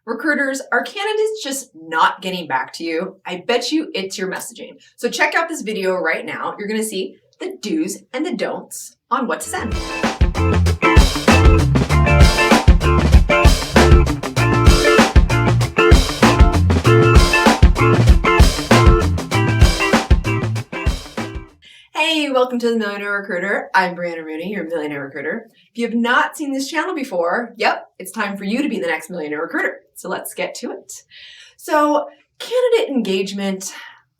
Recruiters, are candidates just not getting back to you? I bet you it's your messaging. So check out this video right now. You're going to see the do's and the don'ts on what to send. Hey, welcome to the Millionaire Recruiter. I'm Brianna Rooney, your Millionaire Recruiter. If you have not seen this channel before, it's time for you to be the next Millionaire Recruiter. So let's get to it. So candidate engagement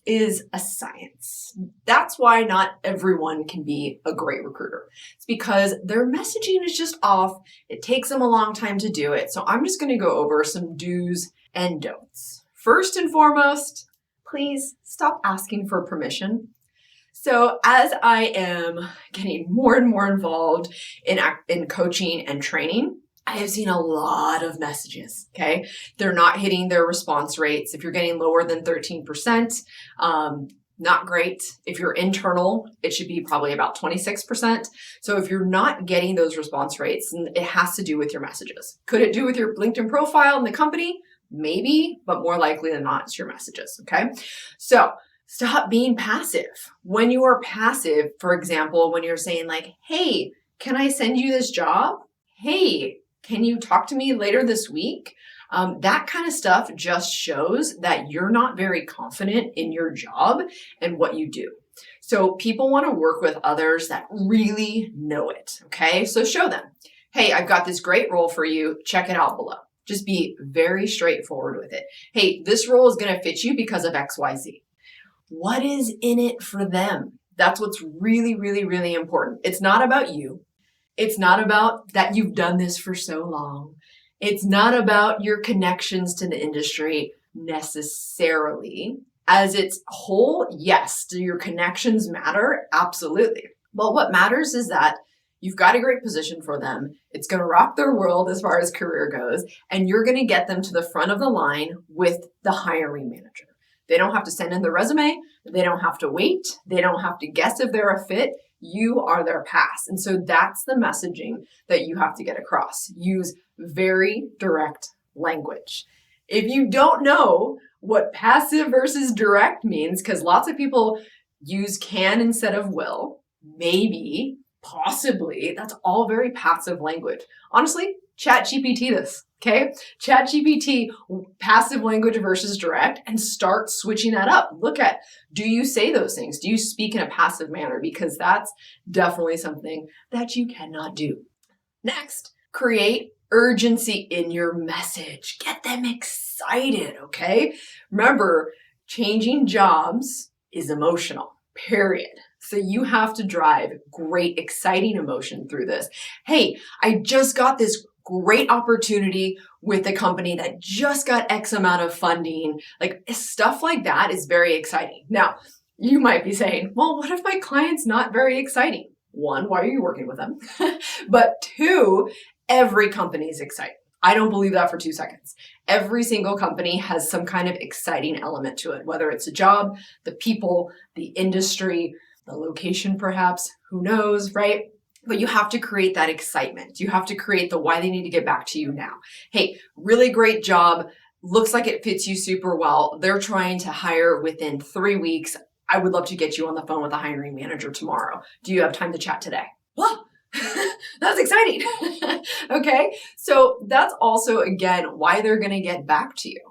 is a science. That's why not everyone can be a great recruiter. It's because their messaging is just off. It takes them a long time to do it. So I'm just going to go over some do's and don'ts. First and foremost, please stop asking for permission. So as I am getting more and more involved in coaching and training, I have seen a lot of messages, okay? They're not hitting their response rates. If you're getting lower than 13%, not great. If you're internal, it should be probably about 26%. So if you're not getting those response rates, it has to do with your messages. Could it do with your LinkedIn profile in the company? Maybe, but more likely than not, it's your messages, okay? So stop being passive. When you are passive, for example, when you're saying like, hey, can I send you this job? Hey, can you talk to me later this week? That kind of stuff just shows that you're not very confident in your job and what you do. So people want to work with others that really know it, okay? So show them, hey, I've got this great role for you. Check it out below. Just be very straightforward with it. Hey, this role is going to fit you because of X, Y, Z. What is in it for them? That's what's really, really, really important. It's not about you. It's not about that you've done this for so long. It's not about your connections to the industry necessarily. As its whole, yes, do your connections matter? Absolutely. But what matters is that you've got a great position for them. It's going to rock their world as far as career goes, and you're going to get them to the front of the line with the hiring manager. They don't have to send in their resume. They don't have to wait. They don't have to guess if they're a fit. You are their pass. And so that's the messaging that you have to get across. Use very direct language. If you don't know what passive versus direct means, because lots of people use can instead of will, maybe, possibly, that's all very passive language. Honestly, ChatGPT this. Okay, ChatGPT, passive language versus direct, and start switching that up. Look at, do you say those things? Do you speak in a passive manner? Because that's definitely something that you cannot do. Next, create urgency in your message. Get them excited, okay? Remember, changing jobs is emotional, period. So you have to drive great, exciting emotion through this. Hey, I just got this great opportunity with a company that just got X amount of funding. Like stuff like that is very exciting. Now, you might be saying, well, what if my client's not very exciting? One, why are you working with them? But two, every company is exciting. I don't believe that for 2 seconds. Every single company has some kind of exciting element to it, whether it's a job, the people, the industry, the location perhaps, who knows, right? But you have to create that excitement. You have to create the why they need to get back to you now. Hey, really great job. Looks like it fits you super well. They're trying to hire within 3 weeks. I would love to get you on the phone with a hiring manager tomorrow. Do you have time to chat today? Well, that's exciting. Okay, so that's also, again, why they're going to get back to you.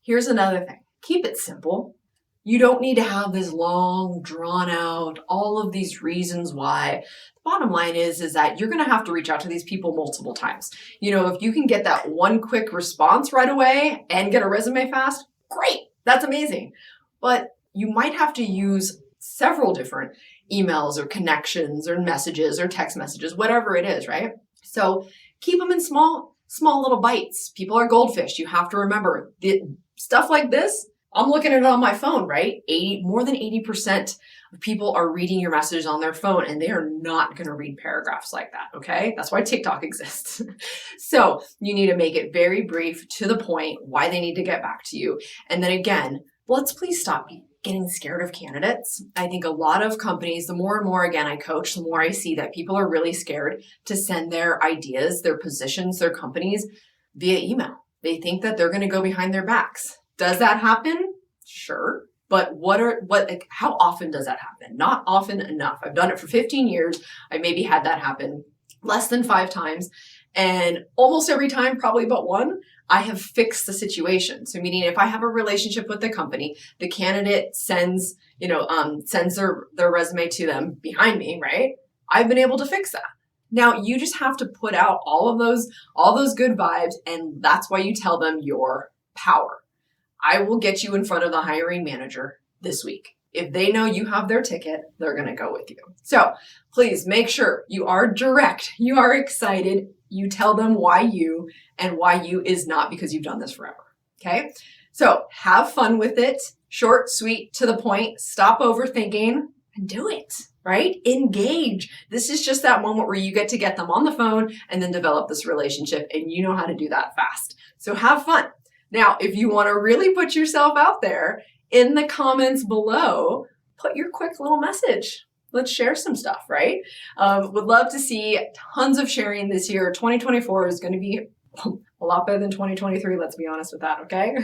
Here's another thing. Keep it simple. You don't need to have this long, drawn out, all of these reasons why. The bottom line is that you're going to have to reach out to these people multiple times. You know, if you can get that one quick response right away and get a resume fast, great. That's amazing. But you might have to use several different emails or connections or messages or text messages, whatever it is, right? So keep them in small little bites. People are goldfish. You have to remember stuff like this. I'm looking at it on my phone, right? More than 80% of people are reading your messages on their phone, and they are not going to read paragraphs like that, okay? That's why TikTok exists. So you need to make it very brief, to the point, why they need to get back to you. And then again, let's please stop getting scared of candidates. I think a lot of companies, the more and more, again, I coach, the more I see that people are really scared to send their ideas, their positions, their companies via email. They think that they're going to go behind their backs. Does that happen? Sure. But how often does that happen? Not often enough. I've done it for 15 years. I maybe had that happen less than 5 times. And almost every time, probably but one, I have fixed the situation. So meaning if I have a relationship with the company, the candidate sends their resume to them behind me, right? I've been able to fix that. Now you just have to put out all those good vibes, and that's why you tell them your power. I will get you in front of the hiring manager this week. If they know you have their ticket, they're going to go with you. So please make sure you are direct. You are excited. You tell them why you, and why you is not because you've done this forever. Okay. So have fun with it. Short, sweet, to the point. Stop overthinking and do it, right? Engage. This is just that moment where you get to get them on the phone and then develop this relationship, and you know how to do that fast. So have fun. Now, if you want to really put yourself out there, in the comments below, put your quick little message. Let's share some stuff, right? Would love to see tons of sharing this year. 2024 is going to be a lot better than 2023. Let's be honest with that, okay?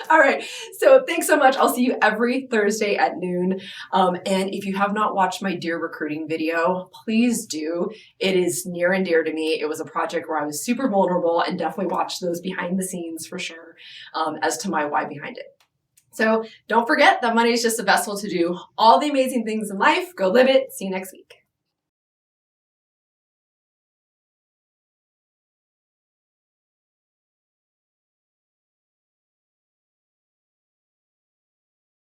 All right. So thanks so much. I'll see you every Thursday at noon. And if you have not watched my Dear Recruiting video, please do. It is near and dear to me. It was a project where I was super vulnerable, and definitely watch those behind the scenes for sure, as to my why behind it. So don't forget that money is just a vessel to do all the amazing things in life. Go live it. See you next week.